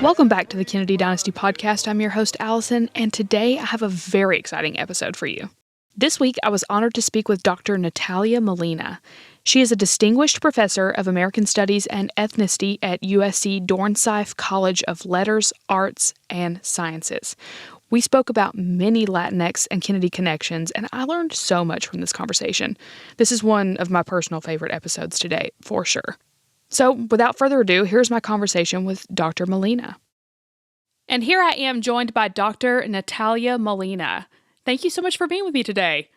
Welcome back to the Kennedy Dynasty podcast. I'm your host, Alyson, and today I have a very exciting episode for you. This week, I was honored to speak with Dr. Natalia Molina. She is a distinguished professor of American Studies and Ethnicity at USC Dornsife College of Letters, Arts, and Sciences. We spoke about many Latinx and Kennedy connections, and I learned so much from this conversation. This is one of my personal favorite episodes to date, for sure. So, without further ado, here's my conversation with Dr. Molina. And here I am joined by Dr. Natalia Molina. Thank you so much for being with me today.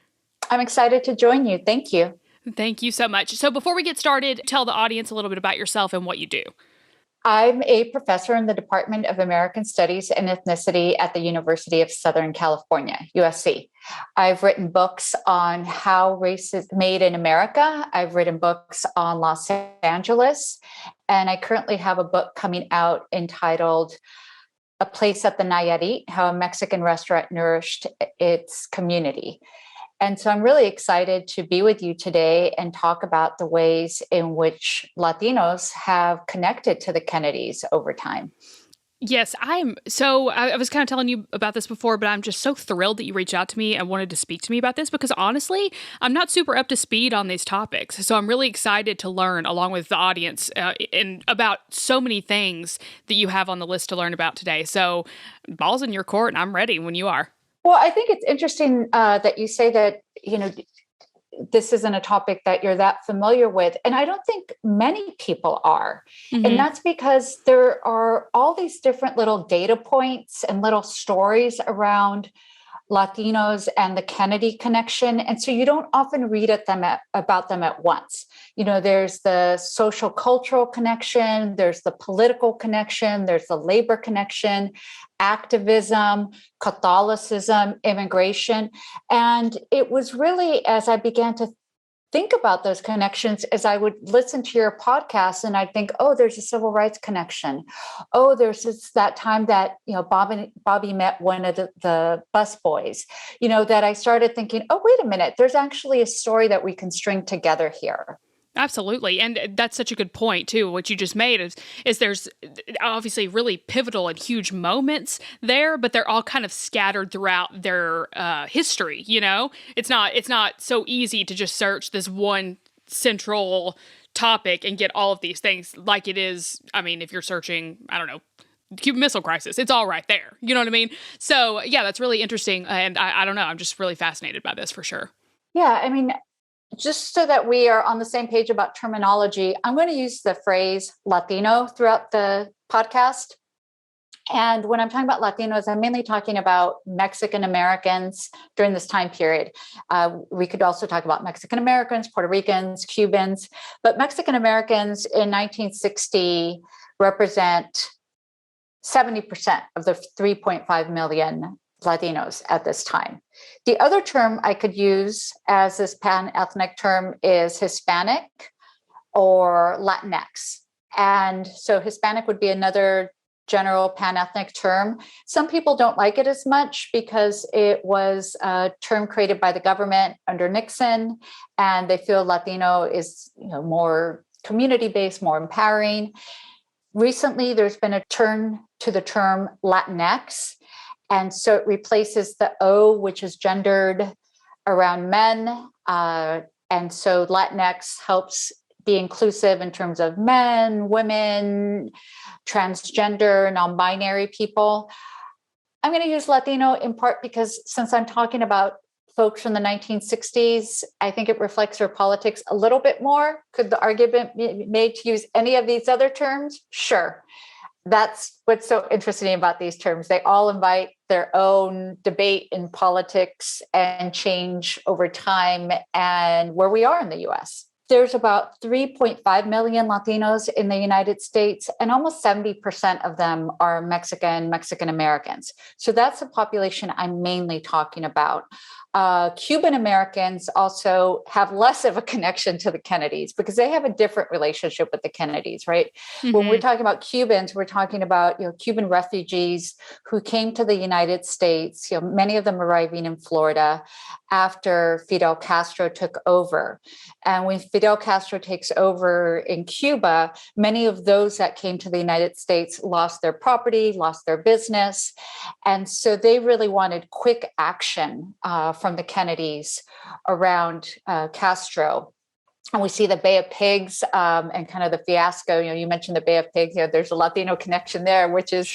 I'm excited to join you. Thank you. Thank you so much. So before we get started, tell the audience a little bit about yourself and what you do. I'm a professor in the Department of American Studies and Ethnicity at the University of Southern California, USC. I've written books on how race is made in America. I've written books on Los Angeles, and I currently have a book coming out entitled A Place at the Nayarit, How a Mexican Restaurant Nourished Its Community. And so I'm really excited to be with you today and talk about the ways in which Latinos have connected to the Kennedys over time. Yes, I was kind of telling you about this before, but I'm just so thrilled that you reached out to me and wanted to speak to me about this because honestly, I'm not super up to speed on these topics. So I'm really excited to learn along with the audience about so many things that you have on the list to learn about today. So ball's in your court and I'm ready when you are. Well, I think it's interesting that you say that, this isn't a topic that you're that familiar with. And I don't think many people are. Mm-hmm. And that's because there are all these different little data points and little stories around Latinos and the Kennedy connection. And so you don't often read about them at once. There's the social cultural connection, there's the political connection, there's the labor connection, activism, Catholicism, immigration. And it was really as I began to think about those connections as I would listen to your podcast and I'd think, oh, there's a civil rights connection. Oh, there's that time that, Bobby met one of the bus boys, that I started thinking, oh, wait a minute, there's actually a story that we can string together here. Absolutely. And that's such a good point, too. What you just made is there's obviously really pivotal and huge moments there, but they're all kind of scattered throughout their history, It's not so easy to just search this one central topic and get all of these things like it is. I mean, if you're searching, I don't know, Cuban Missile Crisis, it's all right there. You know what I mean? So, yeah, that's really interesting. And I don't know, I'm just really fascinated by this for sure. Yeah, I mean, just so that we are on the same page about terminology, I'm going to use the phrase Latino throughout the podcast. And when I'm talking about Latinos, I'm mainly talking about Mexican Americans during this time period. We could also talk about Mexican Americans, Puerto Ricans, Cubans, but Mexican Americans in 1960 represent 70% of the 3.5 million Latinos at this time. The other term I could use as this pan-ethnic term is Hispanic or Latinx. And so Hispanic would be another general pan-ethnic term. Some people don't like it as much because it was a term created by the government under Nixon, and they feel Latino is more community-based, more empowering. Recently, there's been a turn to the term Latinx. And so it replaces the O, which is gendered around men. And so Latinx helps be inclusive in terms of men, women, transgender, non-binary people. I'm going to use Latino in part because since I'm talking about folks from the 1960s, I think it reflects their politics a little bit more. Could the argument be made to use any of these other terms? Sure. That's what's so interesting about these terms. They all invite their own debate in politics and change over time and where we are in the US. There's about 3.5 million Latinos in the United States, and almost 70% of them are Mexican Americans. So that's the population I'm mainly talking about. Cuban Americans also have less of a connection to the Kennedys because they have a different relationship with the Kennedys, right? Mm-hmm. When we're talking about Cubans, we're talking about Cuban refugees who came to the United States. Many of them arriving in Florida after Fidel Castro took over. And when Fidel Castro takes over in Cuba, many of those that came to the United States lost their property, lost their business. And so they really wanted quick action from the Kennedys around Castro. And we see the Bay of Pigs and kind of the fiasco. You mentioned the Bay of Pigs. There's a Latino connection there, which is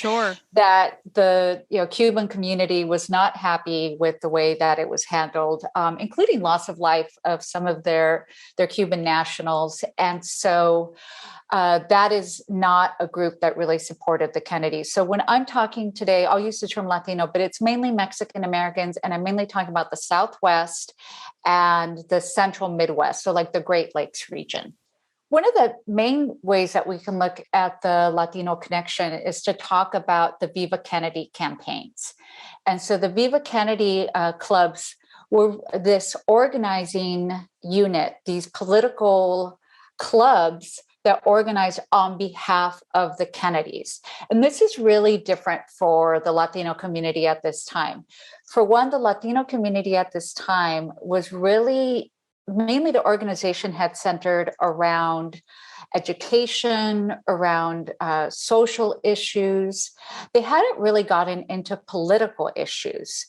that the Cuban community was not happy with the way that it was handled, including loss of life of some of their Cuban nationals. And so that is not a group that really supported the Kennedys. So when I'm talking today, I'll use the term Latino, but it's mainly Mexican Americans, and I'm mainly talking about the Southwest and the Central Midwest, so like the Great Lakes region. One of the main ways that we can look at the Latino connection is to talk about the Viva Kennedy campaigns. And so the Viva Kennedy Clubs were this organizing unit, these political clubs that organized on behalf of the Kennedys. And this is really different for the Latino community at this time. For one, the Latino community at this time was really, mainly the organization had centered around education, around social issues. They hadn't really gotten into political issues.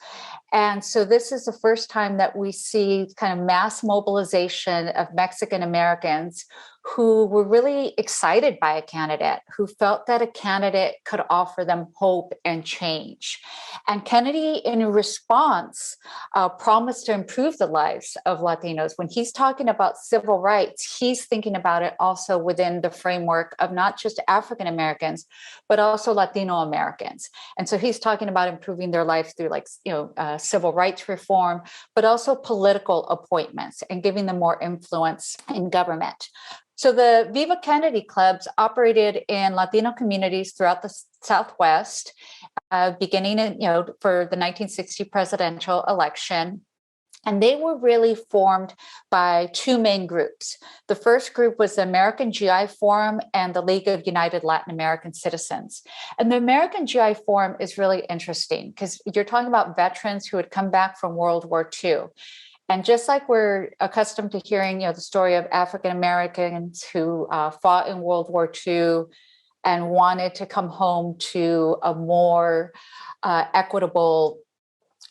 And so this is the first time that we see kind of mass mobilization of Mexican Americans who were really excited by a candidate, who felt that a candidate could offer them hope and change. And Kennedy, in response, promised to improve the lives of Latinos. When he's talking about civil rights, he's thinking about it also within the framework of not just African Americans, but also Latino Americans. And so he's talking about improving their lives through civil rights reform, but also political appointments and giving them more influence in government. So the Viva Kennedy Clubs operated in Latino communities throughout the Southwest, beginning for the 1960 presidential election. And they were really formed by two main groups. The first group was the American GI Forum and the League of United Latin American Citizens. And the American GI Forum is really interesting because you're talking about veterans who had come back from World War II. And just like we're accustomed to hearing, the story of African Americans who fought in World War II and wanted to come home to a more equitable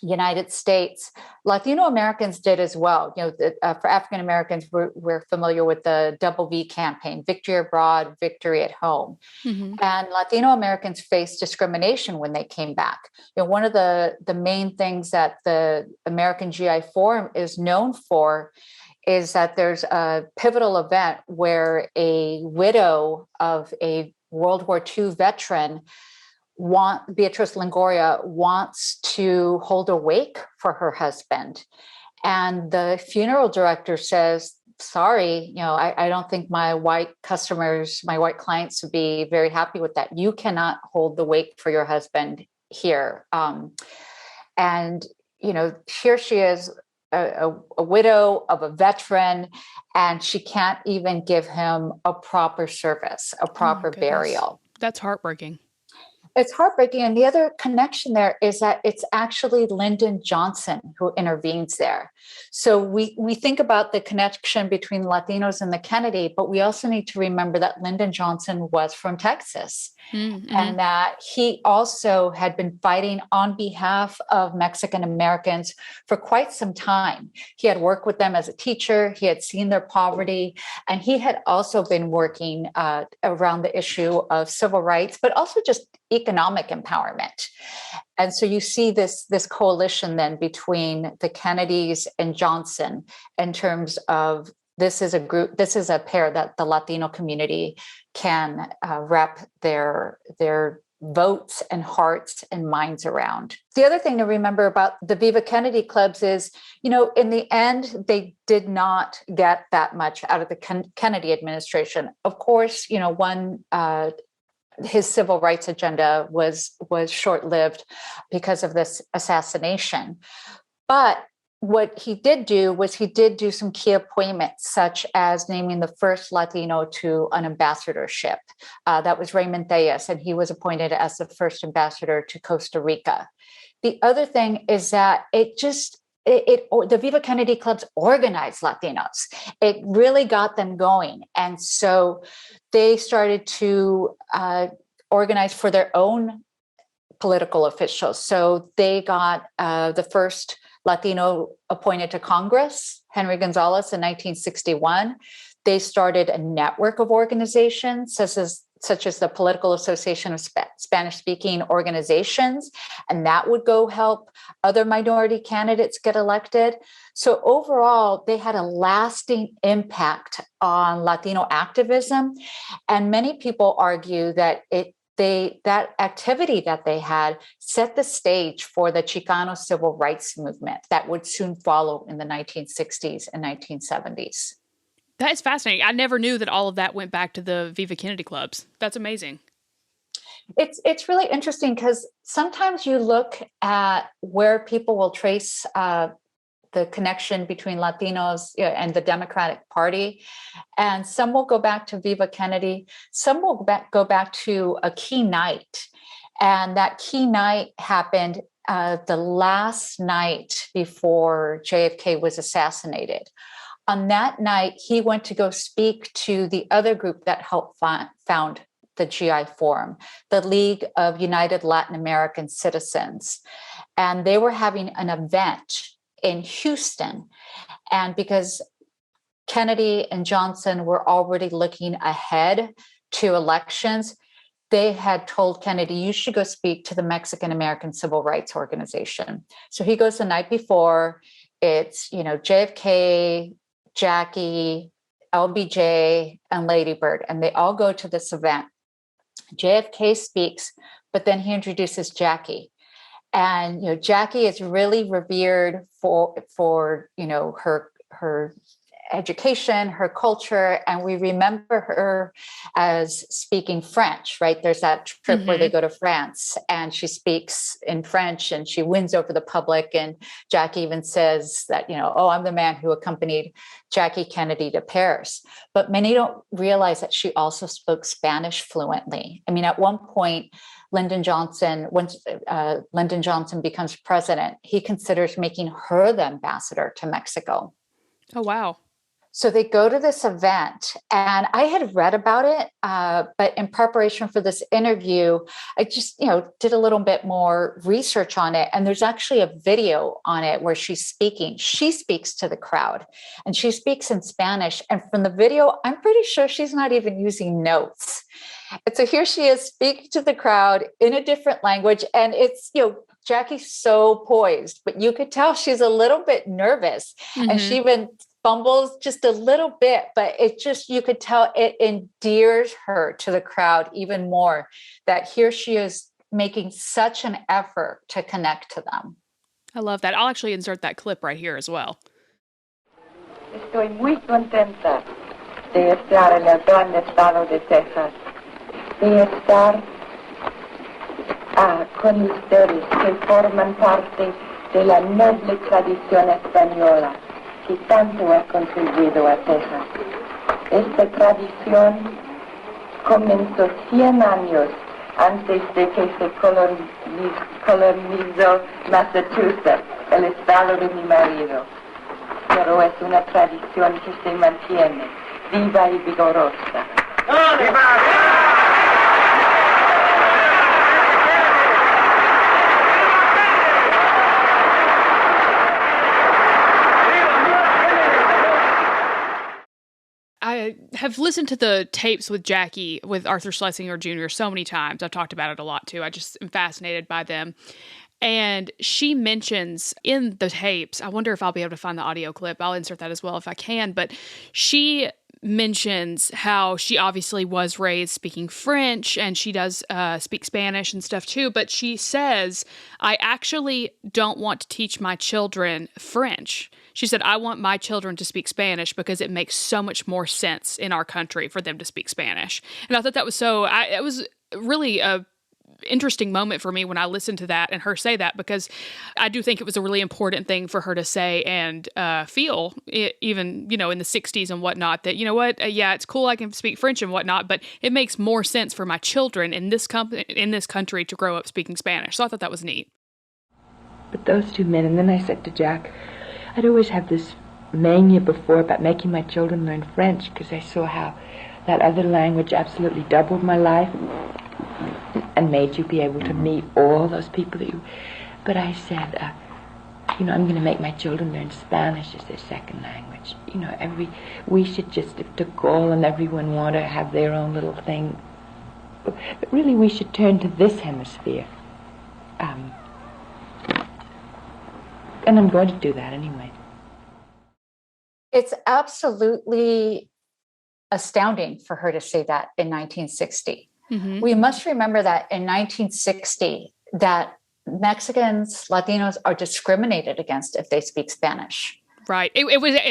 United States, Latino Americans did as well. For African Americans, we're familiar with the Double V campaign, victory abroad, victory at home. Mm-hmm. And Latino Americans faced discrimination when they came back. One of the main things that the American GI Forum is known for is that there's a pivotal event where a widow of a World War II veteran, Beatrice Longoria, wants to hold a wake for her husband. And the funeral director says, sorry, I don't think my white customers, my white clients would be very happy with that. You cannot hold the wake for your husband here. And here she is, a widow of a veteran, and she can't even give him a proper service, a proper burial. That's heartbreaking. It's heartbreaking. And the other connection there is that it's actually Lyndon Johnson who intervenes there. So we think about the connection between Latinos and the Kennedy, but we also need to remember that Lyndon Johnson was from Texas. Mm-hmm. And that he also had been fighting on behalf of Mexican Americans for quite some time. He had worked with them as a teacher. He had seen their poverty, and he had also been working around the issue of civil rights, but also just economic empowerment. And so you see this coalition then between the Kennedys and Johnson in terms of this is a pair that the Latino community can wrap their votes and hearts and minds around. The other thing to remember about the Viva Kennedy Clubs is, in the end, they did not get that much out of the Kennedy administration. Of course, his civil rights agenda was short-lived because of this assassination. But what he did do was he did do some key appointments, such as naming the first Latino to an ambassadorship. That was Raymond Thayas, and he was appointed as the first ambassador to Costa Rica. The other thing is that the Viva Kennedy Clubs organized Latinos. It really got them going. And so they started to organize for their own political officials. So they got the first Latino appointed to Congress, Henry Gonzalez, in 1961. They started a network of organizations, such as the Political Association of Spanish-Speaking Organizations, and that would go help other minority candidates get elected. So overall, they had a lasting impact on Latino activism, and many people argue that that activity that they had set the stage for the Chicano civil rights movement that would soon follow in the 1960s and 1970s. That is fascinating. I never knew that all of that went back to the Viva Kennedy Clubs. That's amazing. It's really interesting because sometimes you look at where people will trace the connection between Latinos and the Democratic Party. And some will go back to Viva Kennedy. Some will go back to a key night. And that key night happened the last night before JFK was assassinated. On that night, he went to go speak to the other group that helped found the GI Forum, the League of United Latin American Citizens. And they were having an event in Houston. And because Kennedy and Johnson were already looking ahead to elections, they had told Kennedy, you should go speak to the Mexican American Civil Rights Organization. So he goes the night before. It's, JFK, Jackie, LBJ, and Lady Bird, and they all go to this event. JFK speaks, but then he introduces Jackie. And Jackie is really revered for her education, her culture, and we remember her as speaking French, right? There's that trip where they go to France and she speaks in French and she wins over the public. And Jackie even says that, I'm the man who accompanied Jackie Kennedy to Paris. But many don't realize that she also spoke Spanish fluently. I mean, at one point, once Lyndon Johnson becomes president, he considers making her the ambassador to Mexico. Oh, wow. So they go to this event, and I had read about it, but in preparation for this interview, I just, did a little bit more research on it. And there's actually a video on it where she's speaking. She speaks to the crowd, and she speaks in Spanish. And from the video, I'm pretty sure she's not even using notes. And so here she is speaking to the crowd in a different language. And it's, Jackie's so poised, but you could tell she's a little bit nervous. And she even fumbles just a little bit, but you could tell it endears her to the crowd even more, that here she is making such an effort to connect to them. I love that. I'll actually insert that clip right here as well. Estoy muy contenta de estar en el gran estado de Texas, de estar con ustedes que forman parte de la noble tradición española que tanto ha contribuido a Texas. Esta tradición comenzó 100 años antes de que se colonizó Massachusetts, el estado de mi marido. Pero es una tradición que se mantiene viva y vigorosa. ¡Viva! I have listened to the tapes with Jackie, with Arthur Schlesinger Jr. so many times. I've talked about it a lot too. I just am fascinated by them. And she mentions in the tapes, I wonder if I'll be able to find the audio clip. I'll insert that as well if I can. But she mentions how she obviously was raised speaking French, and she does speak Spanish and stuff too. But she says, I actually don't want to teach my children French. She said, I want my children to speak Spanish because it makes so much more sense in our country for them to speak Spanish. And I thought that was it was really a interesting moment for me when I listened to that and her say that, because I do think it was a really important thing for her to say and feel, even, in the 60s and whatnot, that, yeah, it's cool I can speak French and whatnot, but it makes more sense for my children in this country to grow up speaking Spanish. So I thought that was neat. But those two men, and then I said to Jack, I'd always have this mania before about making my children learn French, because I saw how that other language absolutely doubled my life and made you be able to meet all those people that you... But I said, I'm going to make my children learn Spanish as their second language. We should just, if de Gaulle and everyone want to have their own little thing, but really we should turn to this hemisphere. And I'm going to do that anyway. It's absolutely astounding for her to say that in 1960. Mm-hmm. We must remember that in 1960, that Mexicans, Latinos are discriminated against if they speak Spanish. Right.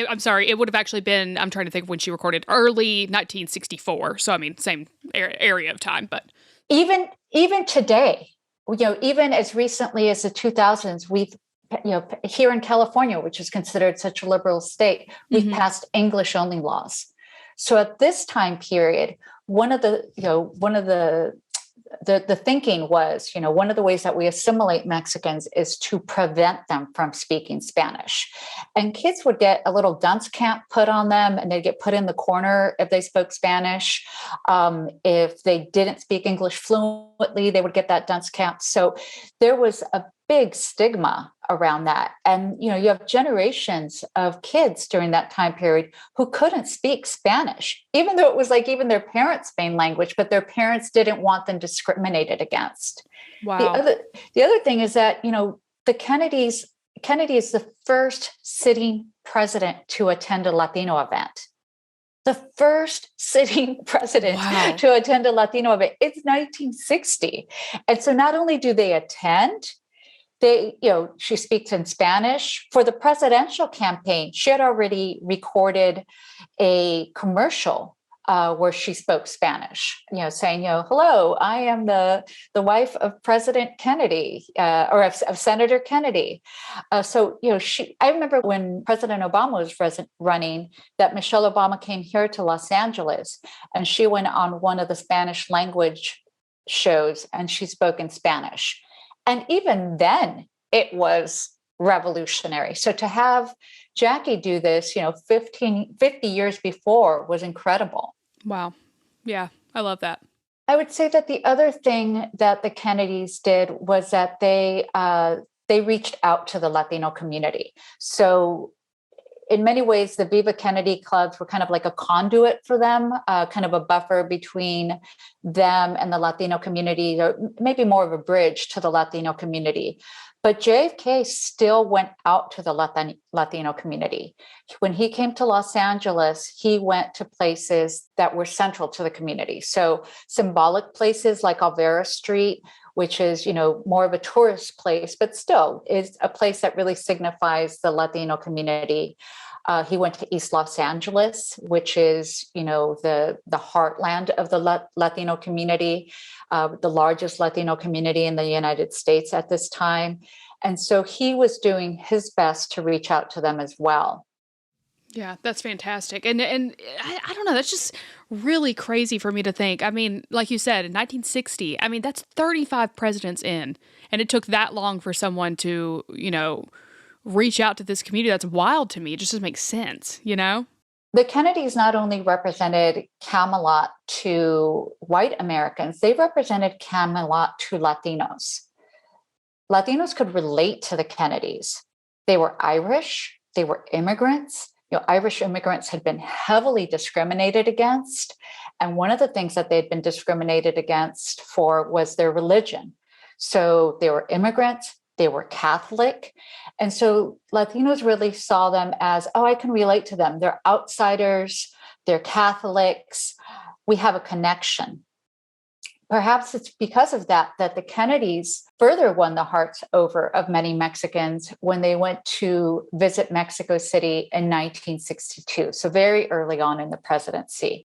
I'm sorry. It would have actually been, I'm trying to think of when she recorded, early 1964. So, same area of time, but. Even today, even as recently as the 2000s, we've, here in California, which is considered such a liberal state, we've passed English-only laws. So at this time period, one of the thinking was, one of the ways that we assimilate Mexicans is to prevent them from speaking Spanish. And kids would get a little dunce cap put on them, and they'd get put in the corner if they spoke Spanish. If they didn't speak English fluently, they would get that dunce cap. So there was a big stigma around that. And, you have generations of kids during that time period who couldn't speak Spanish, even though it was like even their parents' main language, but their parents didn't want them discriminated against. Wow. The other thing is that, the Kennedy is the first sitting president to attend a Latino event. The first sitting president to attend a Latino event. It's 1960. And so not only do they attend, she speaks in Spanish. For the presidential campaign, she had already recorded a commercial where she spoke Spanish, saying, hello, I am the wife of President Kennedy, or of Senator Kennedy. I remember when President Obama was running, that Michelle Obama came here to Los Angeles, and she went on one of the Spanish language shows, and she spoke in Spanish. And even then, it was revolutionary. So to have Jackie do this, 50 years before was incredible. Wow. Yeah, I love that. I would say that the other thing that the Kennedys did was that they reached out to the Latino community. So in many ways, the Viva Kennedy Clubs were kind of like a conduit for them, kind of a buffer between them and the Latino community, or maybe more of a bridge to the Latino community. But JFK still went out to the Latino community. When he came to Los Angeles, he went to places that were central to the community. So symbolic places like Alvera Street, which is, more of a tourist place, but still is a place that really signifies the Latino community. He went to East Los Angeles, which is, the heartland of the Latino community, the largest Latino community in the United States at this time. And so he was doing his best to reach out to them as well. Yeah, that's fantastic. And I don't know, that's just really crazy for me to think. Like you said, in 1960, that's 35 presidents in, and it took that long for someone to, reach out to this community. That's wild to me. It just doesn't make sense, The Kennedys not only represented Camelot to white Americans, they represented Camelot to Latinos. Latinos could relate to the Kennedys. They were Irish, they were immigrants. Irish immigrants had been heavily discriminated against. And one of the things that they'd been discriminated against for was their religion. So they were immigrants, they were Catholic. And so Latinos really saw them as, I can relate to them. They're outsiders, they're Catholics, we have a connection. Perhaps it's because of that the Kennedys further won the hearts over of many Mexicans when they went to visit Mexico City in 1962, so very early on in the presidency.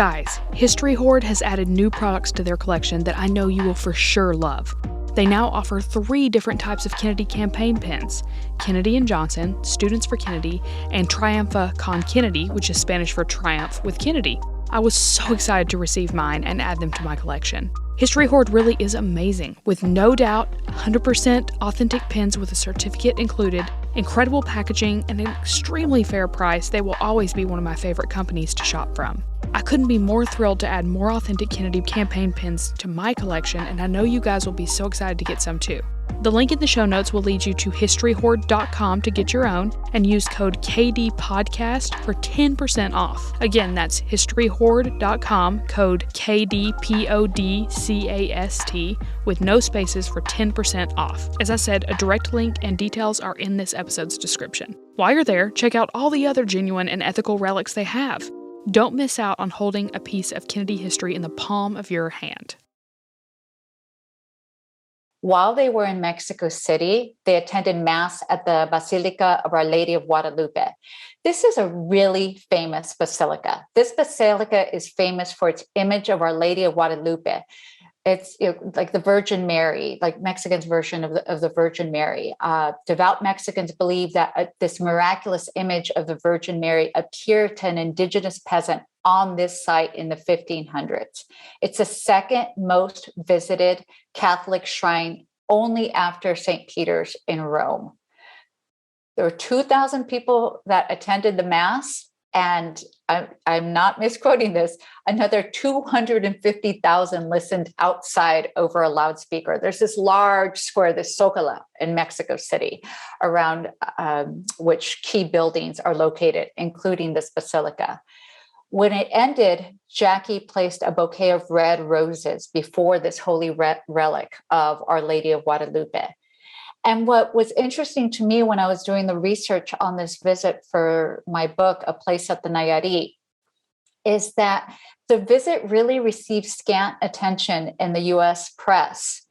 Guys, History Horde has added new products to their collection that I know you will for sure love. They now offer 3 different types of Kennedy campaign pins: Kennedy and Johnson, Students for Kennedy, and Triumpha con Kennedy, which is Spanish for Triumph with Kennedy. I was so excited to receive mine and add them to my collection. History Horde really is amazing, with no doubt 100% authentic pins with a certificate included, incredible packaging, and an extremely fair price. They will always be one of my favorite companies to shop from. I couldn't be more thrilled to add more authentic Kennedy campaign pins to my collection, and I know you guys will be so excited to get some too. The link in the show notes will lead you to historyhorde.com to get your own and use code KDPodcast for 10% off. Again, that's historyhorde.com, code KDPODCAST with no spaces for 10% off. As I said, a direct link and details are in this episode's description. While you're there, check out all the other genuine and ethical relics they have. Don't miss out on holding a piece of Kennedy history in the palm of your hand. While they were in Mexico City, they attended Mass at the Basilica of Our Lady of Guadalupe. This is a really famous basilica. This basilica is famous for its image of Our Lady of Guadalupe. It's like the Virgin Mary, like Mexicans' version of the Virgin Mary. Devout Mexicans believe that this miraculous image of the Virgin Mary appeared to an indigenous peasant on this site in the 1500s. It's the second most visited Catholic shrine, only after St. Peter's in Rome. There were 2,000 people that attended the Mass, and I'm not misquoting this, another 250,000 listened outside over a loudspeaker. There's this large square, the Zócalo in Mexico City, around which key buildings are located, including this basilica. When it ended, Jackie placed a bouquet of red roses before this holy relic of Our Lady of Guadalupe. And what was interesting to me when I was doing the research on this visit for my book, A Place at the Nayarit, is that the visit really received scant attention in the US press.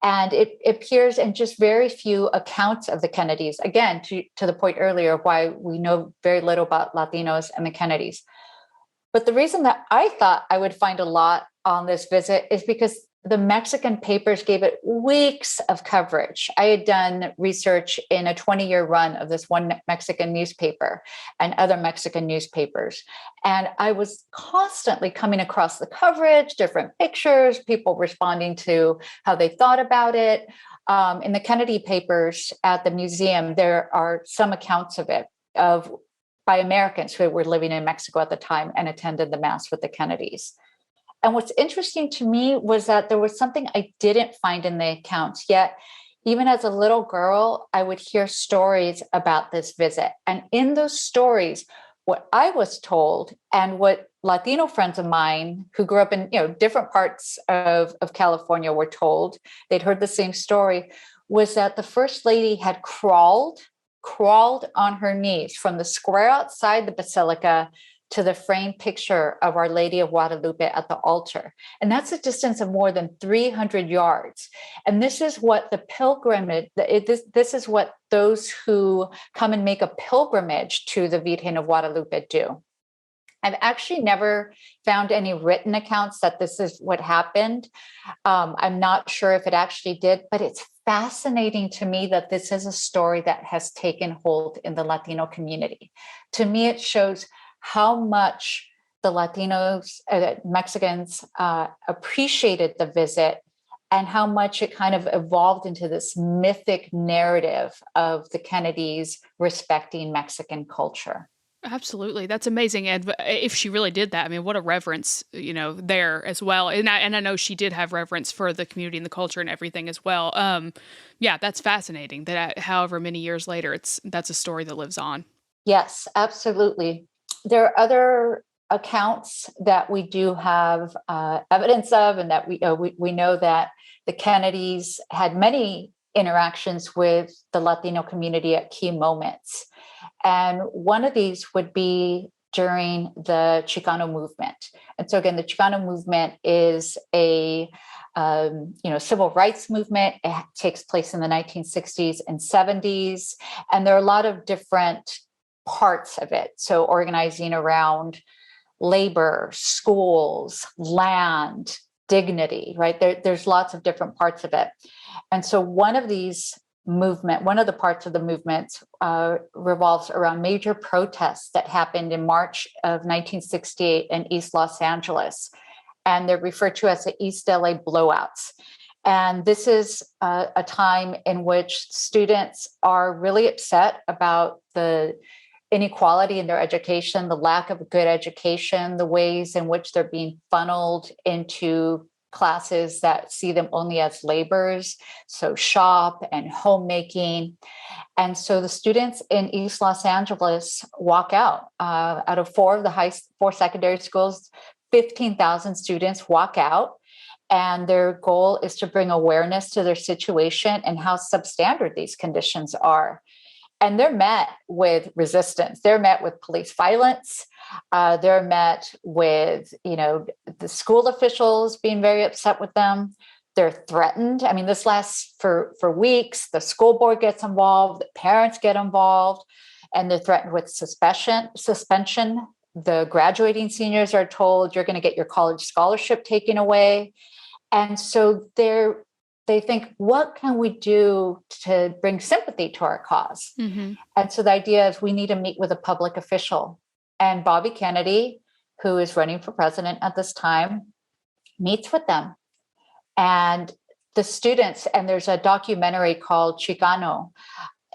And it appears in just very few accounts of the Kennedys. Again, to the point earlier, why we know very little about Latinos and the Kennedys. But the reason that I thought I would find a lot on this visit is because the Mexican papers gave it weeks of coverage. I had done research in a 20-year run of this one Mexican newspaper and other Mexican newspapers. And I was constantly coming across the coverage, different pictures, people responding to how they thought about it. In the Kennedy papers at the museum, there are some accounts of it, by Americans who were living in Mexico at the time and attended the Mass with the Kennedys. And what's interesting to me was that there was something I didn't find in the accounts, yet even as a little girl, I would hear stories about this visit. And in those stories, what I was told and what Latino friends of mine who grew up in different parts of California were told, they'd heard the same story, was that the First Lady had crawled on her knees from the square outside the basilica to the framed picture of Our Lady of Guadalupe at the altar. And that's a distance of more than 300 yards. And this is what the pilgrimage, this is what those who come and make a pilgrimage to the Virgen of Guadalupe do. I've actually never found any written accounts that this is what happened. I'm not sure if it actually did, but it's fascinating to me that this is a story that has taken hold in the Latino community. To me, it shows how much the Latinos, Mexicans appreciated the visit and how much it kind of evolved into this mythic narrative of the Kennedys respecting Mexican culture. Absolutely. That's amazing. And if she really did that, I mean, what a reverence, there as well. And I know she did have reverence for the community and the culture and everything as well. Yeah, that's fascinating that however many years later, that's a story that lives on. Yes, absolutely. There are other accounts that we do have evidence of, and that we know that the Kennedys had many interactions with the Latino community at key moments. And one of these would be during the Chicano Movement. And so again, the Chicano Movement is a civil rights movement. It takes place in the 1960s and 70s. And there are a lot of different parts of it. So organizing around labor, schools, land, dignity, right? There's lots of different parts of it. And so one of the parts of the movement revolves around major protests that happened in March of 1968 in East Los Angeles. And they're referred to as the East LA blowouts. And this is a time in which students are really upset about the inequality in their education, the lack of good education, the ways in which they're being funneled into classes that see them only as laborers, so shop and homemaking. And so the students in East Los Angeles walk out. Out of four secondary schools, 15,000 students walk out. And their goal is to bring awareness to their situation and how substandard these conditions are. And they're met with resistance. They're met with police violence. They're met with, the school officials being very upset with them. They're threatened. I mean, this lasts for weeks. The school board gets involved. The parents get involved. And they're threatened with suspension. The graduating seniors are told, you're going to get your college scholarship taken away. And so they think, what can we do to bring sympathy to our cause? Mm-hmm. And so the idea is we need to meet with a public official. And Bobby Kennedy, who is running for president at this time, meets with them. And the students, and there's a documentary called Chicano,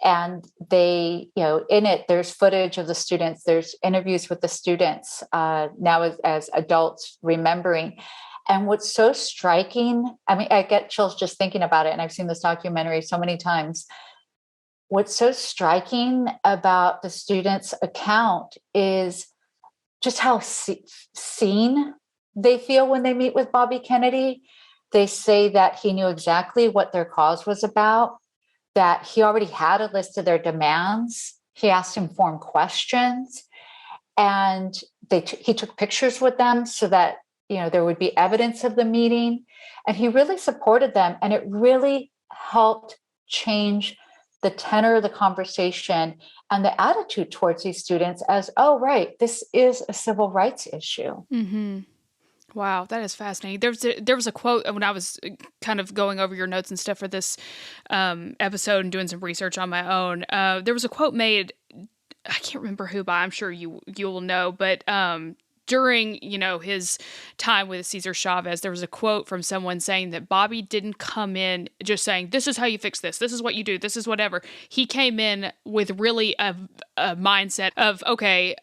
and they, in it, there's footage of the students, there's interviews with the students now as adults remembering. And what's so striking, I mean, I get chills just thinking about it, and I've seen this documentary so many times. What's so striking about the students' account is just how seen they feel when they meet with Bobby Kennedy. They say that he knew exactly what their cause was about, that he already had a list of their demands. He asked informed questions, and he took pictures with them so that there would be evidence of the meeting, and he really supported them. And it really helped change the tenor of the conversation and the attitude towards these students as, oh, right, this is a civil rights issue. Mm-hmm. Wow, that is fascinating. There was a quote when I was kind of going over your notes and stuff for this episode and doing some research on my own. There was a quote made, I can't remember who by, I'm sure you will know, but during, his time with Cesar Chavez, there was a quote from someone saying that Bobby didn't come in just saying, this is how you fix this is what you do, this is whatever. He came in with really a mindset of, okay,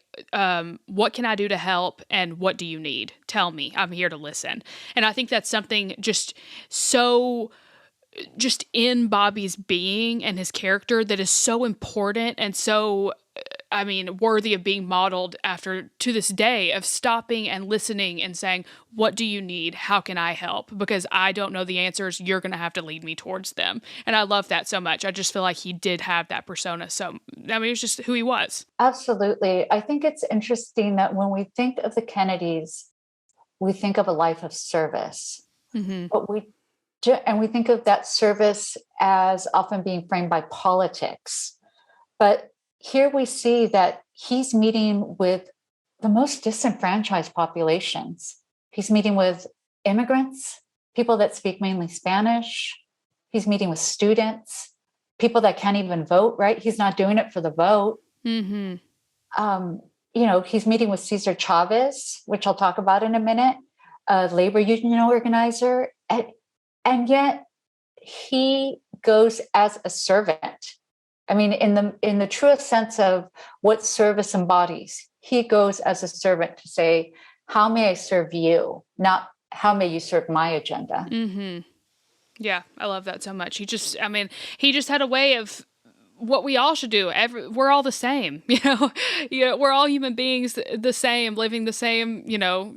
what can I do to help, and what do you need? Tell me, I'm here to listen. And I think that's something just in Bobby's being and his character that is so important and so, worthy of being modeled after to this day, of stopping and listening and saying, what do you need? How can I help? Because I don't know the answers. You're going to have to lead me towards them. And I love that so much. I just feel like he did have that persona. So, it's just who he was. Absolutely. I think it's interesting that when we think of the Kennedys, we think of a life of service, mm-hmm. but we think of that service as often being framed by politics. But here we see that he's meeting with the most disenfranchised populations. He's meeting with immigrants, people that speak mainly Spanish. He's meeting with students, people that can't even vote, right? He's not doing it for the vote. Mm-hmm. He's meeting with Cesar Chavez, which I'll talk about in a minute, a labor union organizer. And yet he goes as a servant. In the truest sense of what service embodies, he goes as a servant to say, how may I serve you? Not how may you serve my agenda? Mm-hmm. Yeah, I love that so much. He just had a way of what we all should do. We're all the same, we're all human beings, the same, living the same,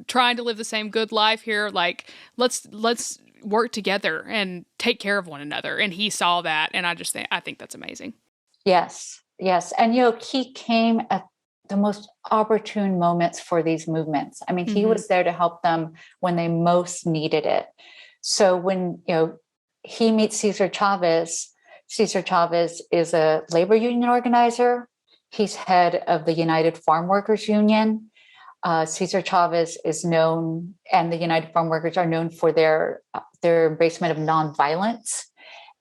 trying to live the same good life here. Like, let's work together and take care of one another. And he saw that. And I think that's amazing. Yes. And, he came at the most opportune moments for these movements. Mm-hmm. He was there to help them when they most needed it. So when, he meets Cesar Chavez is a labor union organizer. He's head of the United Farm Workers Union. Cesar Chavez is known, and the United Farm Workers are known for their embracement of nonviolence.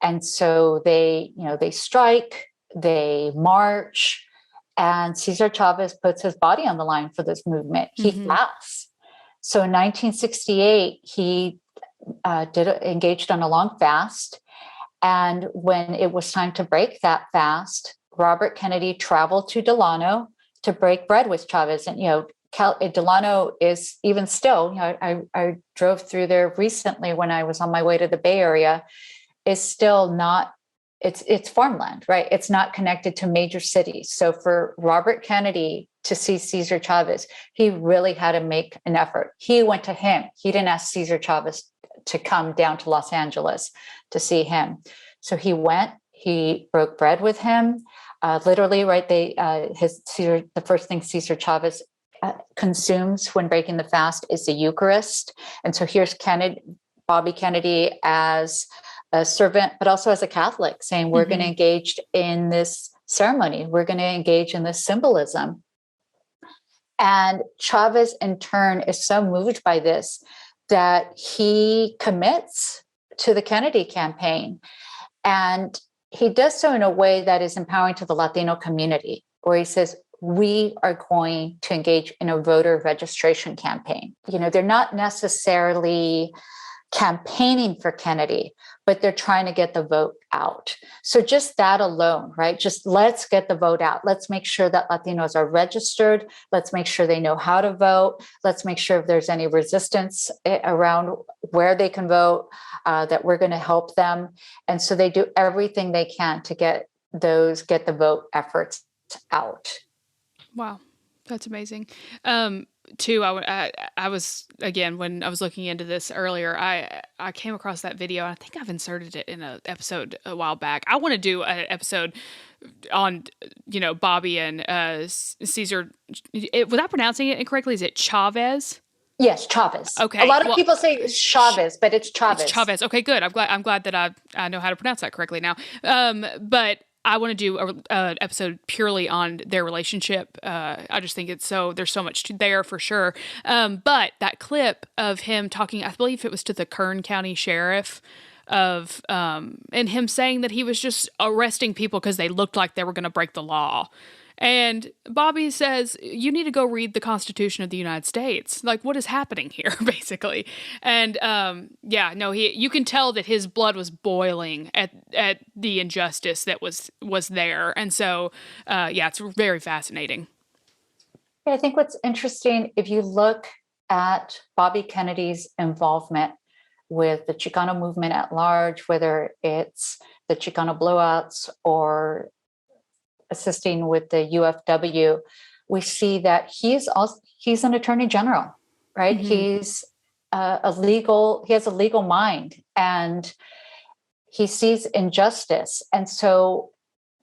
And so they strike, they march, and Cesar Chavez puts his body on the line for this movement. He fasts. So in 1968, he engaged on a long fast. And when it was time to break that fast, Robert Kennedy traveled to Delano to break bread with Chavez. And, Delano is even still, I drove through there recently when I was on my way to the Bay Area, is still not, it's farmland, right? It's not connected to major cities. So for Robert Kennedy to see Cesar Chavez, he really had to make an effort. He went to him. He didn't ask Cesar Chavez to come down to Los Angeles to see him. So he went, he broke bread with him. Literally, right? The first thing Cesar Chavez consumes when breaking the fast is the Eucharist. And so here's Bobby Kennedy as a servant, but also as a Catholic, saying we're going to engage in this ceremony. We're going to engage in this symbolism. And Chavez, in turn, is so moved by this that he commits to the Kennedy campaign. And he does so in a way that is empowering to the Latino community, where he says, we are going to engage in a voter registration campaign. They're not necessarily campaigning for Kennedy, but they're trying to get the vote out. So just that alone, right? Just let's get the vote out. Let's make sure that Latinos are registered. Let's make sure they know how to vote. Let's make sure if there's any resistance around where they can vote, that we're going to help them. And so they do everything they can to get the vote efforts out. Wow. That's amazing. Too, I was, again, when I was looking into this earlier, I came across that video. And I think I've inserted it in an episode a while back. I want to do an episode on, Bobby and Cesar. Without pronouncing it incorrectly, is it Chavez? Yes, Chavez. Okay. A lot of people say Chavez, but it's Chavez. It's Chavez. Okay, good. I'm glad that I know how to pronounce that correctly now. But I want to do an episode purely on their relationship. I just think there's so much there for sure. But that clip of him talking, I believe it was to the Kern County Sheriff, and him saying that he was just arresting people because they looked like they were going to break the law. And Bobby says, you need to go read the Constitution of the United States. Like, what is happening here, basically? And, you can tell that his blood was boiling at the injustice that was there. And so, it's very fascinating. I think what's interesting, if you look at Bobby Kennedy's involvement with the Chicano movement at large, whether it's the Chicano blowouts or assisting with the UFW, we see that he's an attorney general, right? Mm-hmm. He has a legal mind, and he sees injustice. And so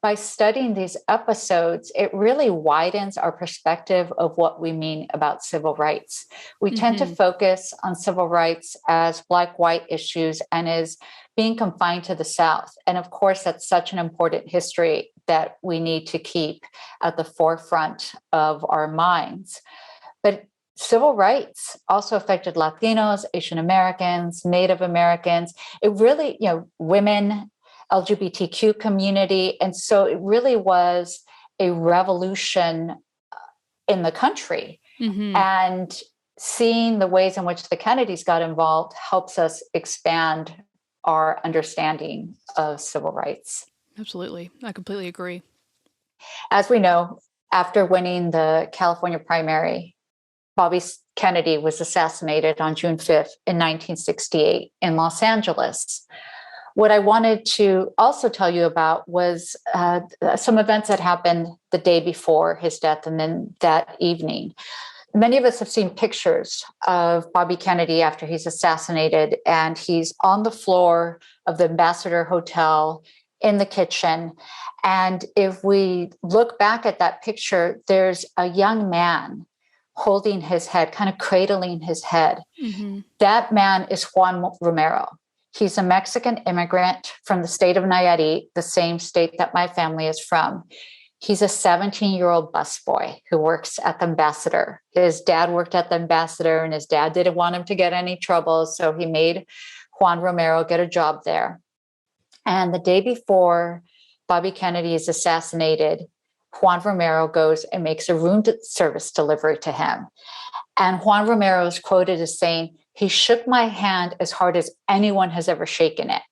by studying these episodes, it really widens our perspective of what we mean about civil rights. We tend to focus on civil rights as Black-white issues and as being confined to the South. And of course, that's such an important history that we need to keep at the forefront of our minds. But civil rights also affected Latinos, Asian Americans, Native Americans. It really, women, LGBTQ community. And so it really was a revolution in the country. Mm-hmm. And seeing the ways in which the Kennedys got involved helps us expand our understanding of civil rights. Absolutely. I completely agree. As we know, after winning the California primary, Bobby Kennedy was assassinated on June 5th in 1968 in Los Angeles. What I wanted to also tell you about was some events that happened the day before his death and then that evening. Many of us have seen pictures of Bobby Kennedy after he's assassinated, and he's on the floor of the Ambassador Hotel in the kitchen. And if we look back at that picture, there's a young man holding his head, kind of cradling his head. Mm-hmm. That man is Juan Romero. He's a Mexican immigrant from the state of Nayarit, the same state that my family is from. He's a 17-year-old busboy who works at the Ambassador. His dad worked at the Ambassador, and his dad didn't want him to get any trouble, so he made Juan Romero get a job there. And the day before Bobby Kennedy is assassinated, Juan Romero goes and makes a room service delivery to him. And Juan Romero is quoted as saying, "He shook my hand as hard as anyone has ever shaken it.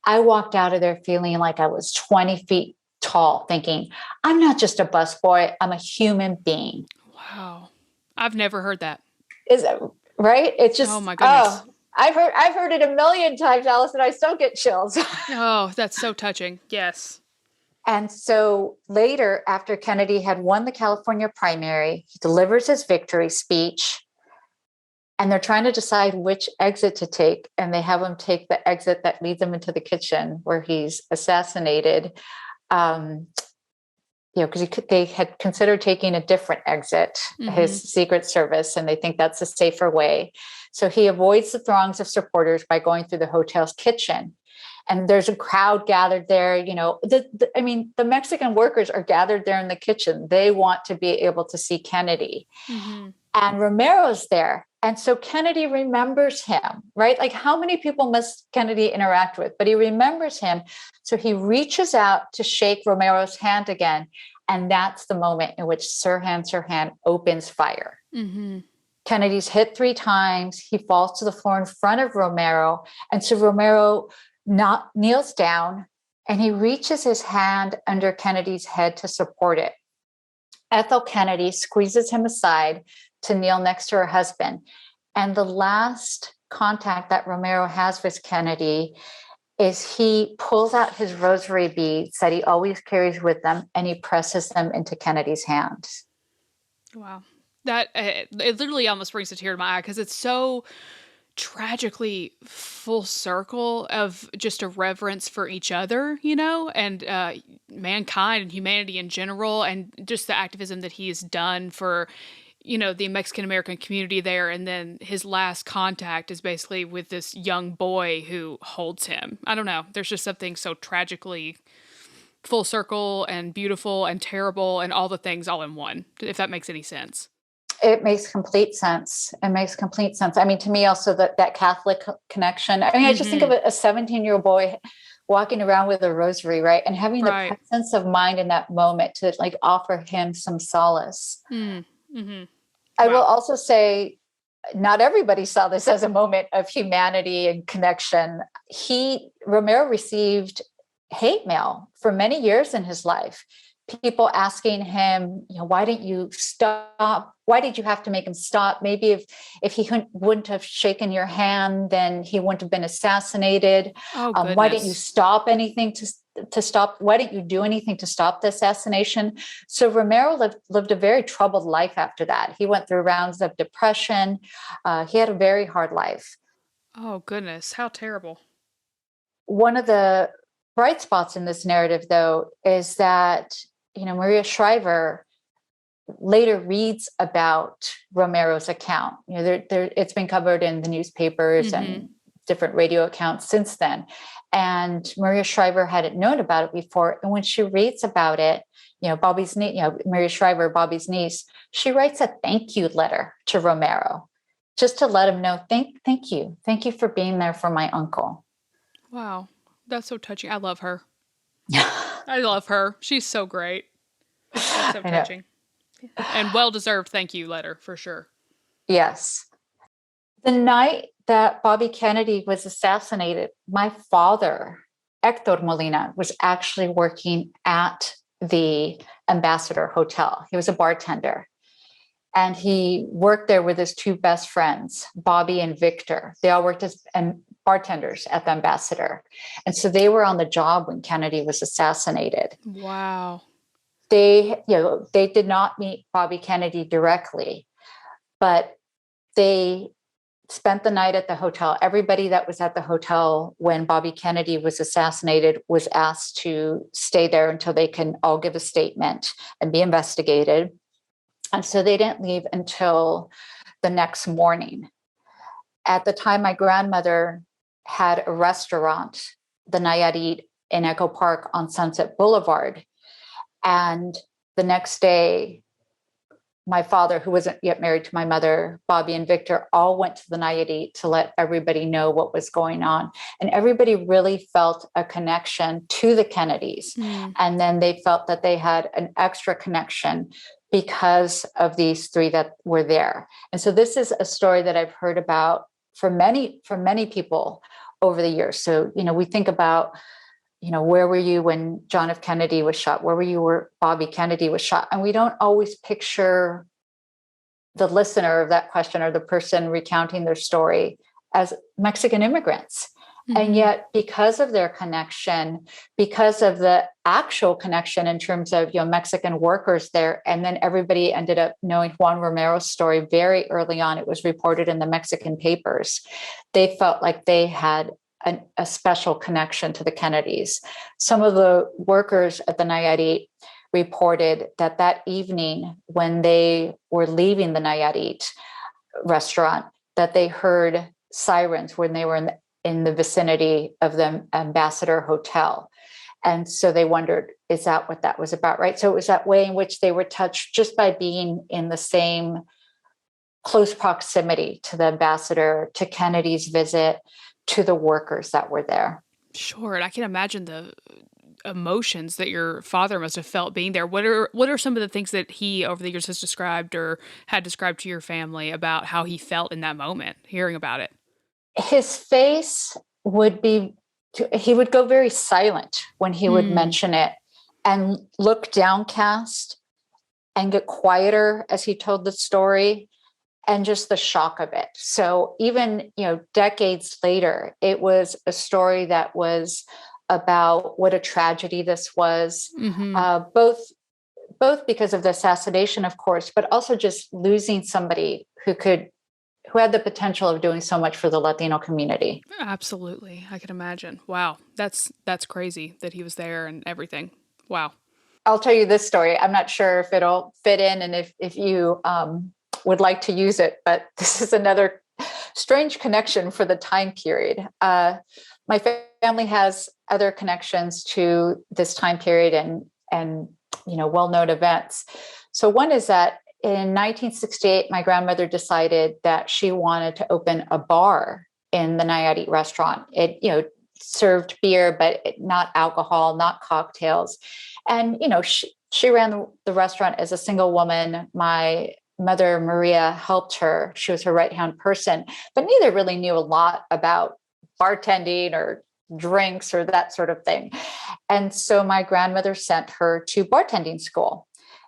I walked out of there feeling like I was 20 feet tall, thinking, I'm not just a busboy, I'm a human being." Wow. I've never heard that. Is it right? It's just, oh my goodness. I've heard it a million times, Alyson. I still get chills. Oh, that's so touching. Yes. And so later, after Kennedy had won the California primary, he delivers his victory speech, and they're trying to decide which exit to take. And they have him take the exit that leads him into the kitchen where he's assassinated. Because they had considered taking a different exit, his Secret Service, and they think that's a safer way. So he avoids the throngs of supporters by going through the hotel's kitchen. And there's a crowd gathered there. The Mexican workers are gathered there in the kitchen. They want to be able to see Kennedy. And Romero's there. And so Kennedy remembers him, right? Like, how many people must Kennedy interact with? But he remembers him. So he reaches out to shake Romero's hand again. And that's the moment in which Sirhan opens fire. Kennedy's hit 3 times. He falls to the floor in front of Romero. And so Romero kneels down, and he reaches his hand under Kennedy's head to support it. Ethel Kennedy squeezes him aside to kneel next to her husband. And the last contact that Romero has with Kennedy is he pulls out his rosary beads that he always carries with them, and he presses them into Kennedy's hands. Wow. That, it literally almost brings a tear to my eye, because it's so tragically full circle of just a reverence for each other, and mankind and humanity in general, and just the activism that he has done for, the Mexican American community there. And then his last contact is basically with this young boy who holds him. I don't know. There's just something so tragically full circle and beautiful and terrible and all the things all in one, if that makes any sense. It makes complete sense. It makes complete sense. I mean, to me also that Catholic connection. I mean, I just think of a 17-year-old boy walking around with a rosary, right? And having the presence of mind in that moment to offer him some solace. I will also say, not everybody saw this as a moment of humanity and connection. Romero received hate mail for many years in his life. People asking him, why didn't you stop? Why did you have to make him stop? Maybe if he wouldn't have shaken your hand, then he wouldn't have been assassinated. Why didn't you stop anything to stop? Why didn't you do anything to stop the assassination? So Romero lived a very troubled life after that. He went through rounds of depression. He had a very hard life. Oh, goodness. How terrible. One of the bright spots in this narrative, though, is that Maria Shriver later reads about Romero's account. It's been covered in the newspapers and different radio accounts since then. And Maria Shriver hadn't known about it before. And when she reads about it, Maria Shriver, Bobby's niece, she writes a thank you letter to Romero, just to let him know, thank you. Thank you for being there for my uncle. Wow. That's so touching. I love her. I love her. She's so great. That's so touching. And well-deserved thank you letter, for sure. Yes. The night that Bobby Kennedy was assassinated, my father, Hector Molina, was actually working at the Ambassador Hotel. He was a bartender. And he worked there with his 2 best friends, Bobby and Victor. They all worked as bartenders at the Ambassador. And so they were on the job when Kennedy was assassinated. Wow. They did not meet Bobby Kennedy directly, but they spent the night at the hotel. Everybody that was at the hotel when Bobby Kennedy was assassinated was asked to stay there until they can all give a statement and be investigated. And so they didn't leave until the next morning. At the time, my grandmother had a restaurant, the Nayarit, in Echo Park on Sunset Boulevard. And the next day, my father, who wasn't yet married to my mother, Bobby and Victor, all went to the Nayarit to let everybody know what was going on. And everybody really felt a connection to the Kennedys. And then they felt that they had an extra connection because of these three that were there. And so this is a story that I've heard about from many people over the years. So, we think about, where were you when John F. Kennedy was shot? Where were you where Bobby Kennedy was shot? And we don't always picture the listener of that question or the person recounting their story as Mexican immigrants. And yet, because of their connection, because of the actual connection in terms of, Mexican workers there, and then everybody ended up knowing Juan Romero's story very early on. It was reported in the Mexican papers. They felt like they had a special connection to the Kennedys. Some of the workers at the Nayarit reported that evening when they were leaving the Nayarit restaurant, that they heard sirens when they were in the vicinity of the Ambassador Hotel. And so they wondered, is that what that was about, right? So it was that way in which they were touched just by being in the same close proximity to the ambassador, to Kennedy's visit, to the workers that were there. Sure. And I can imagine the emotions that your father must have felt being there. What are some of the things that he over the years has described or had described to your family about how he felt in that moment, hearing about it? His face he would go very silent when he would mention it and look downcast and get quieter as he told the story, and just the shock of it. So even, decades later, it was a story that was about what a tragedy this was, both because of the assassination, of course, but also just losing somebody who had the potential of doing so much for the Latino community. Absolutely. I can imagine. Wow. That's crazy that he was there and everything. Wow. I'll tell you this story. I'm not sure if it'll fit in and if you would like to use it, but this is another strange connection for the time period. My family has other connections to this time period and well-known events. So one is that in 1968, my grandmother decided that she wanted to open a bar in the Nayarit restaurant. It served beer, but not alcohol, not cocktails. And, she ran the restaurant as a single woman. My mother, Maria, helped her. She was her right-hand person, but neither really knew a lot about bartending or drinks or that sort of thing. And so my grandmother sent her to bartending school.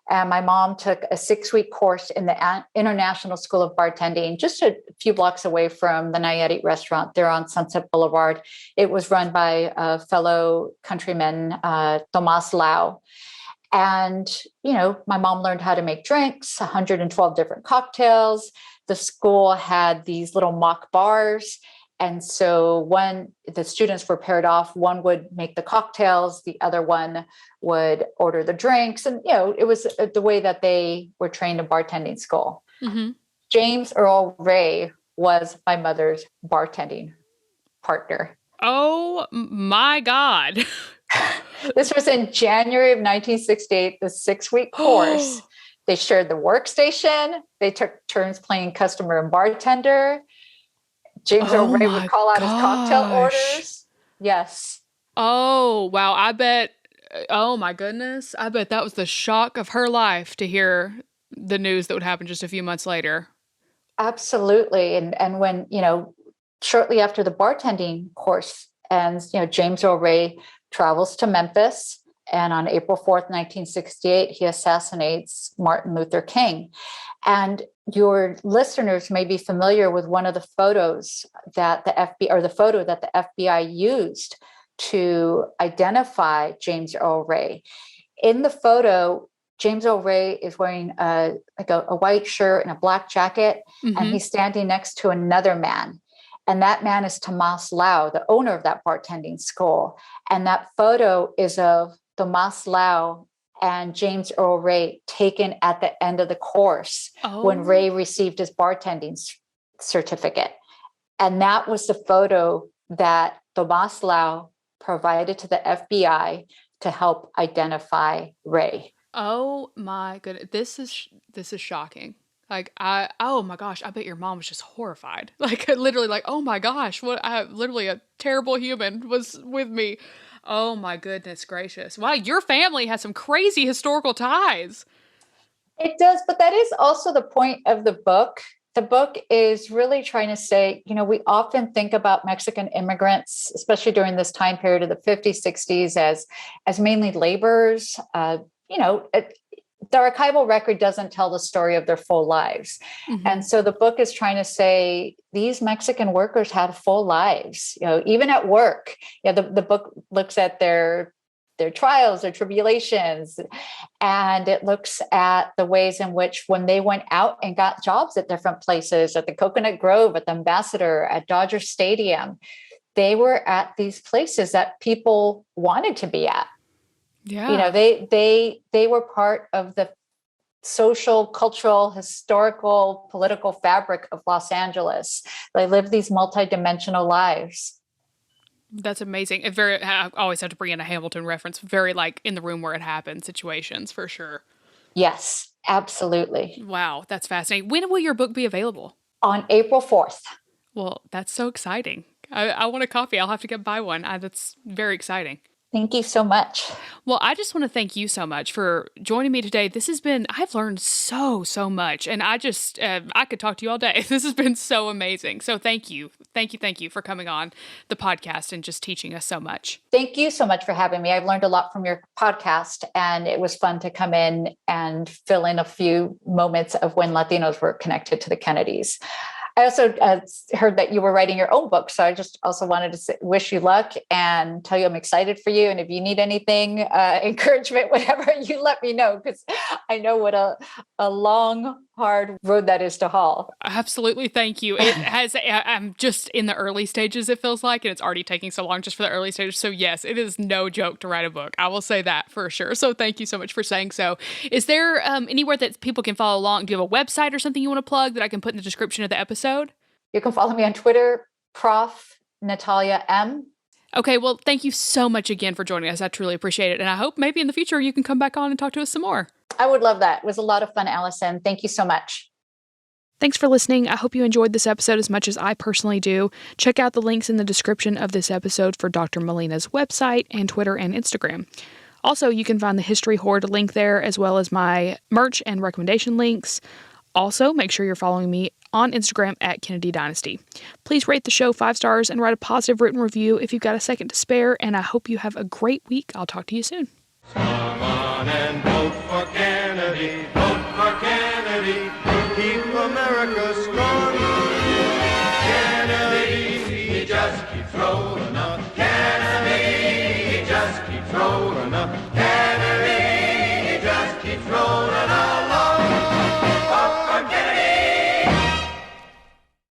And my mom took a 6-week course in the International School of Bartending, just a few blocks away from the Nayarit restaurant there on Sunset Boulevard. It was run by a fellow countryman, Tomas Lau. And, my mom learned how to make drinks, 112 different cocktails. The school had these little mock bars. And so when the students were paired off, one would make the cocktails, the other one would order the drinks. And, it was the way that they were trained in bartending school. James Earl Ray was my mother's bartending partner. Oh my God. This was in January of 1968, the 6-week course. They shared the workstation. They took turns playing customer and bartender. James Earl Ray would call out his cocktail orders. Yes. Oh, wow. I bet, oh my goodness. I bet that was the shock of her life to hear the news that would happen just a few months later. Absolutely. And when, shortly after the bartending course ends, James Earl Ray travels to Memphis. And on April 4th, 1968, he assassinates Martin Luther King. And your listeners may be familiar with one of the photos that the FBI used to identify James Earl Ray. In the photo, James Earl Ray is wearing a white shirt and a black jacket, and he's standing next to another man. And that man is Tomas Lau, the owner of that bartending school. And that photo is of Tomas Lau and James Earl Ray taken at the end of the course when Ray received his bartending certificate. And that was the photo that Tomas Lau provided to the FBI to help identify Ray. Oh my goodness. This is shocking. Like oh my gosh, I bet your mom was just horrified. Like literally like, "Oh my gosh, literally a terrible human was with me." Oh my goodness gracious. Wow, your family has some crazy historical ties. It does, but that is also the point of the book. The book is really trying to say, we often think about Mexican immigrants, especially during this time period of the 50s, 60s, as mainly laborers. The archival record doesn't tell the story of their full lives. Mm-hmm. And so the book is trying to say these Mexican workers had full lives, even at work. The book looks at their trials, their tribulations, and it looks at the ways in which when they went out and got jobs at different places, at the Coconut Grove, at the Ambassador, at Dodger Stadium, they were at these places that people wanted to be at. Yeah. They were part of the social, cultural, historical, political fabric of Los Angeles. They lived these multidimensional lives. That's amazing. I always have to bring in a Hamilton reference. Very like in the room where it happened situations for sure. Yes, absolutely. Wow, that's fascinating. When will your book be available? On April 4th. Well, that's so exciting. I want a copy. I'll have to buy one. That's very exciting. Thank you so much. Well, I just want to thank you so much for joining me today. I've learned so much, and I could talk to you all day. This has been so amazing. So thank you. Thank you for coming on the podcast and just teaching us so much. Thank you so much for having me. I've learned a lot from your podcast, and it was fun to come in and fill in a few moments of when Latinos were connected to the Kennedys. I also heard that you were writing your own book. So I just also wanted to wish you luck and tell you I'm excited for you. And if you need anything, encouragement, whatever, you let me know, because I know what a long, hard road that is to haul. Absolutely. Thank you. I'm just in the early stages, it feels like, and it's already taking so long just for the early stages. So yes, it is no joke to write a book. I will say that for sure. So thank you so much for saying so. Is there anywhere that people can follow along? Do you have a website or something you want to plug that I can put in the description of the episode? You can follow me on Twitter, Prof. Natalia M. Okay, well, thank you so much again for joining us. I truly appreciate it. And I hope maybe in the future you can come back on and talk to us some more. I would love that. It was a lot of fun, Alyson. Thank you so much. Thanks for listening. I hope you enjoyed this episode as much as I personally do. Check out the links in the description of this episode for Dr. Molina's website and Twitter and Instagram. Also, you can find the History Horde link there, as well as my merch and recommendation links. Also, make sure you're following me on Instagram at Kennedy Dynasty. Please rate the show 5 stars and write a positive written review if you've got a second to spare, and I hope you have a great week. I'll talk to you soon. Come on and vote for Kennedy, vote for Kennedy, keep America strong.